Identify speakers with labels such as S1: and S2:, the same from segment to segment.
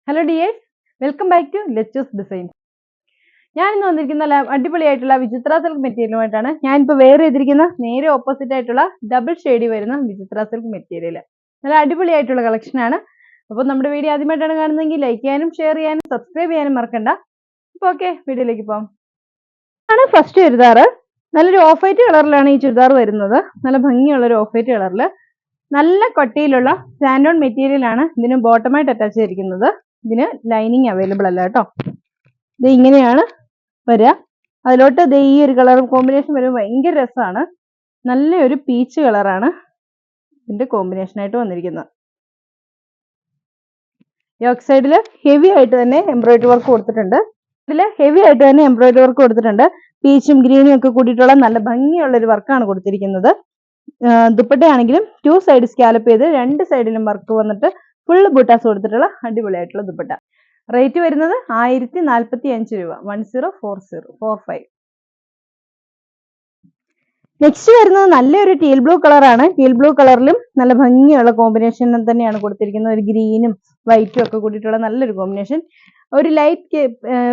S1: Hello dears, welcome back to ലെച്ചൂസ് designs. ഞാൻ ഇന്ന് വന്നിരിക്കുന്ന അടിപൊളിയായിട്ടുള്ള വിചിത്ര സിൽക്ക് മെറ്റീരിയലുമായിട്ടാണ്. ഞാനിപ്പോൾ വെയർ ചെയ്തിരിക്കുന്ന നേരെ ഓപ്പോസിറ്റ് ആയിട്ടുള്ള ഡബിൾ ഷെയ്ഡി വരുന്ന വിചിത്ര സിൽക്ക് മെറ്റീരിയൽ. നല്ല അടിപൊളിയായിട്ടുള്ള കളക്ഷനാണ്. അപ്പോൾ നമ്മുടെ വീഡിയോ ആദ്യമായിട്ടാണ് കാണുന്നതെങ്കിൽ ലൈക്ക് ചെയ്യാനും ഷെയർ ചെയ്യാനും സബ്സ്ക്രൈബ് ചെയ്യാനും മറക്കണ്ട. അപ്പോൾ ഓക്കെ, വീഡിയോയിലേക്ക് പോകാം. ആണ് ഫസ്റ്റ് ചുരിദാർ. നല്ലൊരു ഓഫ് വൈറ്റ് കളറിലാണ് ഈ ചുരിദാർ വരുന്നത്. നല്ല ഭംഗിയുള്ള ഒരു ഓഫ് വൈറ്റ് കളറിൽ നല്ല കട്ടിയിലുള്ള സാൻഡോൺ മെറ്റീരിയൽ ആണ് ഇതിന് ബോട്ടമായിട്ട് അറ്റാച്ച് ചെയ്തിരിക്കുന്നത്. ഇതിന് ലൈനിങ് അവൈലബിൾ അല്ല കേട്ടോ. ഇത് ഇങ്ങനെയാണ് വരിക. അതിലോട്ട് ഇത് ഈ ഒരു കളർ കോമ്പിനേഷൻ വരുമ്പോൾ ഭയങ്കര രസമാണ്. നല്ലൊരു പീച്ച് കളറാണ് ഇതിന്റെ കോമ്പിനേഷൻ ആയിട്ട് വന്നിരിക്കുന്നത്. യോക്ക് സൈഡിൽ ഹെവി ആയിട്ട് തന്നെ എംബ്രോയിഡറി വർക്ക് കൊടുത്തിട്ടുണ്ട്. പീച്ചും ഗ്രീനും ഒക്കെ കൂടിയിട്ടുള്ള നല്ല ഭംഗിയുള്ള ഒരു വർക്കാണ് കൊടുത്തിരിക്കുന്നത്. ദുപ്പട്ടയാണെങ്കിലും 2 സൈഡ് സ്കാലപ്പ് ചെയ്ത് 2 സൈഡിലും വർക്ക് വന്നിട്ട് ഫുൾ ബൂട്ടാസ് കൊടുത്തിട്ടുള്ള അടിപൊളിയായിട്ടുള്ള ദുപ്പട്ട. റേറ്റ് വരുന്നത് 1045 രൂപ. 104045. നെക്സ്റ്റ് വരുന്നത് നല്ലൊരു ടീൽ ബ്ലൂ കളറാണ്. ടീൽ ബ്ലൂ കളറിലും നല്ല ഭംഗിയുള്ള കോമ്പിനേഷൻ തന്നെയാണ് കൊടുത്തിരിക്കുന്നത്. ഒരു ഗ്രീനും വൈറ്റും ഒക്കെ കൂടിയിട്ടുള്ള നല്ലൊരു കോമ്പിനേഷൻ. ഒരു ലൈറ്റ്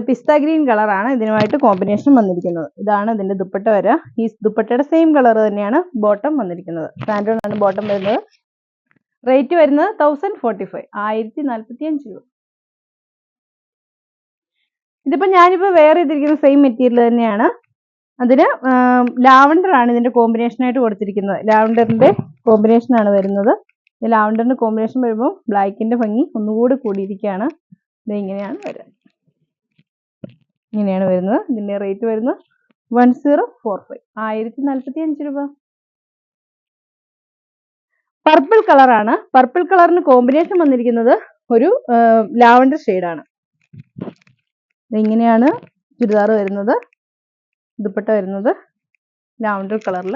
S1: പിസ്ത ഗ്രീൻ കളറാണ് ഇതിനുമായിട്ട് കോമ്പിനേഷൻ വന്നിരിക്കുന്നത്. ഇതാണ് ഇതിന്റെ ദുപ്പട്ട വരിക. ഈ ദുപ്പട്ടയുടെ സെയിം കളർ തന്നെയാണ് ബോട്ടം വന്നിരിക്കുന്നത്. സാൻഡോൺ ആണ് ബോട്ടം വരുന്നത്. റേറ്റ് വരുന്നത് 1045, 1045 രൂപ. ഇതിപ്പോ ഞാനിപ്പോ വെയർ ചെയ്തിരിക്കുന്ന സെയിം മെറ്റീരിയൽ തന്നെയാണ്. അതിന് ലാവണ്ടർ ആണ് ഇതിന്റെ കോമ്പിനേഷൻ ആയിട്ട് കൊടുത്തിരിക്കുന്നത്. ലാവണ്ടറിന്റെ കോമ്പിനേഷൻ ആണ് വരുന്നത്. ലാവണ്ടറിന്റെ കോമ്പിനേഷൻ വരുമ്പോൾ ബ്ലാക്കിന്റെ ഭംഗി ഒന്നുകൂടി കൂടിയിരിക്കുകയാണ്. ഇത് ഇങ്ങനെയാണ് വരുന്നത്. ഇങ്ങനെയാണ് വരുന്നത്. ഇതിന്റെ റേറ്റ് വരുന്നത് 1045, 1045 രൂപ. പർപ്പിൾ കളറാണ്. പർപ്പിൾ കളറിന് കോമ്പിനേഷൻ വന്നിരിക്കുന്നത് ഒരു ലാവണ്ടർ ഷെയ്ഡാണ്. ഇങ്ങനെയാണ് ചുരിദാർ വരുന്നത്. ദുപ്പട്ട വരുന്നത് ലാവണ്ടർ കളറിൽ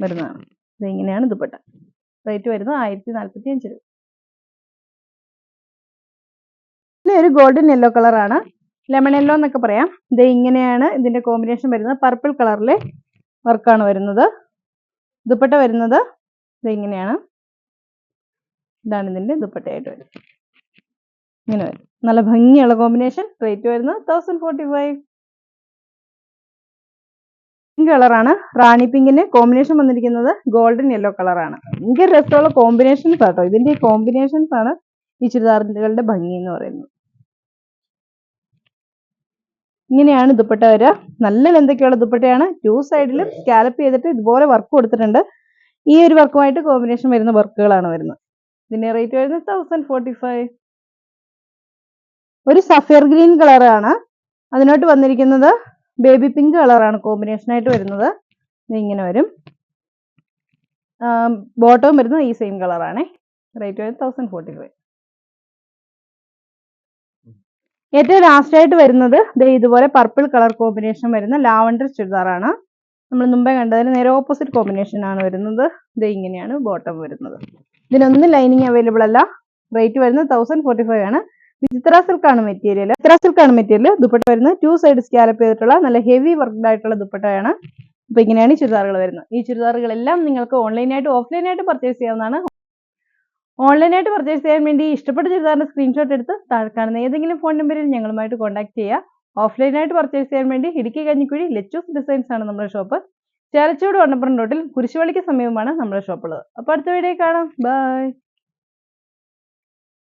S1: വരുന്നതാണ്. ഇങ്ങനെയാണ് ദുപ്പട്ട. റേറ്റ് വരുന്നത് 1045 രൂപ. ഒരു ഗോൾഡൻ യെല്ലോ കളറാണ്. ലെമൺ യെല്ലോ എന്നൊക്കെ പറയാം. ഇത് ഇങ്ങനെയാണ് ഇതിന്റെ കോമ്പിനേഷൻ വരുന്നത്. പർപ്പിൾ കളറിലെ വർക്കാണ് വരുന്നത്. ദുപ്പട്ട വരുന്നത് ഇത് ഇങ്ങനെയാണ്. ഇതാണ് ഇതിന്റെ ദുപ്പട്ടയായിട്ട് വരുന്നത്. ഇങ്ങനെ വരും. നല്ല ഭംഗിയുള്ള കോമ്പിനേഷൻ. റേറ്റ് വരുന്നത് 1045. പിങ്ക് കളറാണ്. റാണി പിങ്കിന് കോമ്പിനേഷൻ വന്നിരിക്കുന്നത് ഗോൾഡൻ യെല്ലോ കളറാണ്. ഭയങ്കര രസമുള്ള കോമ്പിനേഷൻസ് ആട്ടോ. ഇതിന്റെ കോമ്പിനേഷൻസ് ആണ് ഈ ചുരിദാറുകളുടെ ഭംഗി എന്ന് പറയുന്നത്. ഇങ്ങനെയാണ് ദുപ്പട്ട വരിക. നല്ല ലെന്തൊക്കെയുള്ള ദുപ്പട്ടയാണ്. 2 സൈഡിലും സ്കാലപ്പ് ചെയ്തിട്ട് ഇതുപോലെ വർക്ക് കൊടുത്തിട്ടുണ്ട്. ഈ ഒരു വർക്കുമായിട്ട് കോമ്പിനേഷൻ വരുന്ന വർക്കുകളാണ് വരുന്നത്. ഇതിന്റെ റേറ്റ് വരുന്നത് 1045. ഒരു സഫയർ ഗ്രീൻ കളറാണ്. അതിനോട്ട് വന്നിരിക്കുന്നത് ബേബി പിങ്ക് കളറാണ് കോമ്പിനേഷൻ ആയിട്ട് വരുന്നത്. ഇങ്ങനെ വരും. ബോട്ടവും വരുന്നത് ഈ സെയിം കളറാണ്. റേറ്റ് വരുന്നത് 1045. ഏറ്റവും ലാസ്റ്റ് ആയിട്ട് വരുന്നത് ഇതുപോലെ പർപ്പിൾ കളർ കോമ്പിനേഷൻ വരുന്ന ലാവണ്ടർ ചുരിദാറാണ്. നമ്മൾ മുമ്പേ കണ്ടതിന് നേരെ ഓപ്പോസിറ്റ് കോമ്പിനേഷൻ ആണ് വരുന്നത്. ഇങ്ങനെയാണ് ബോട്ടം വരുന്നത്. ഇതിനൊന്നും ലൈനിങ് അവൈലബിൾ അല്ല. റേറ്റ് വരുന്നത് 1045 ആണ്. വിചിത്ര സിൽക്ക് ആണ് മെറ്റീരിയൽ. ദുപ്പട്ട വരുന്നത് 2 സൈഡ് സ്കാലപ്പ് ചെയ്തിട്ടുള്ള നല്ല ഹെവി വർക്ക്ഡ് ആയിട്ടുള്ള ദുപ്പട്ടയാണ്. അപ്പൊ ഇങ്ങനെയാണ് ഈ ചുരിദാറുകൾ വരുന്നത്. ഈ ചുരിദാറുകളെല്ലാം നിങ്ങൾക്ക് ഓൺലൈനായിട്ട് ഓഫ്ലൈനായിട്ട് പർച്ചേസ് ചെയ്യാവുന്നതാണ്. ഓൺലൈനായിട്ട് പർച്ചേസ് ചെയ്യാൻ വേണ്ടി ഇഷ്ടപ്പെട്ട ചുരിദാറിന്റെ സ്ക്രീൻഷോട്ട് എടുത്ത് താഴെ കാണുന്ന ഏതെങ്കിലും ഫോൺ നമ്പറിൽ ഞങ്ങളുമായിട്ട് കോൺടാക്ട് ചെയ്യുക. ഓഫ്ലൈനായിട്ട് പർച്ചേസ് ചെയ്യാൻ വേണ്ടി ഇടുക്കി കഞ്ഞിക്കുഴി ലെച്ചൂസ് ഡിസൈൻസ് ആണ് നമ്മുടെ ഷോപ്പ്. ചേലച്ചോട് വണ്ണപ്പുറം റോഡിൽ കുരിശുപള്ളിക്ക് സമീപമാണ് നമ്മുടെ ഷോപ്പ് ഉള്ളത്. അപ്പോൾ അടുത്ത വീഡിയോ കാണാം. ബൈ.